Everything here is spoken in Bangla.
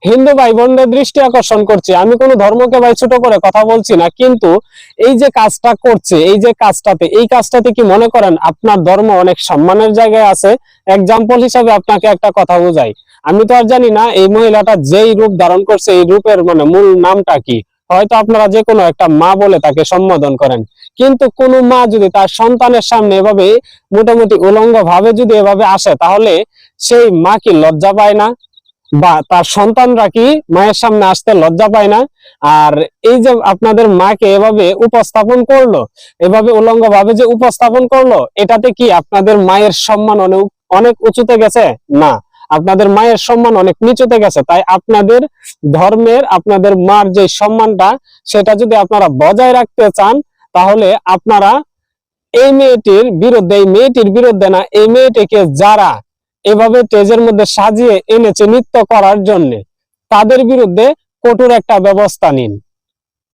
হিন্দু ভাই বোনদের দৃষ্টি আকর্ষণ করছি, আমি কোনো ধর্মকে ভাই ছোট করে কথা বলছি না, কিন্তু এই যে কাজটা করছে, এই কাজটাতে কি মনে করেন আপনার ধর্ম অনেক সম্মানের জায়গায় আছে? এক্সাম্পল হিসাবে আপনাকে একটা কথা বোঝাই, আমি তো আর জানি না এই মহিলাটা যেই রূপ ধারণ করছে এই রূপের মানে মূল নামটা কি। হয়তো আপনারা যে কোনো একটা মা বলে তাকে সম্বোধন করেন, কিন্তু কোন মা যদি তার সন্তানের সামনে এভাবে মোটামুটি উলঙ্গ ভাবে যদি এভাবে আসে, তাহলে সেই মা কি লজ্জা পায় না? বা তার সন্তানরা কি মায়ের সামনে আসতে লজ্জা পায় না? আর এই যে আপনাদের মাকে এভাবে উপস্থাপন করলো, এভাবে উলঙ্গ ভাবে যে উপস্থাপন করলো, এটাতে কি আপনাদের মায়ের সম্মান অনেক অনেক উঁচুতে গেছে? না, আপনাদের মায়ের সম্মান অনেক নিচুতে গেছে। তাই আপনাদের ধর্মের আপনাদের মার যে সম্মানটা, সেটা যদি আপনারা বজায় রাখতে চান, তাহলে আপনারা এই মেয়েটির বিরুদ্ধে না, এই মেয়েটিকে যারা এভাবে স্টেজের মধ্যে সাজিয়ে এনেছে নৃত্য করার জন্য, তাদের বিরুদ্ধে কঠোর একটা ব্যবস্থা নিন।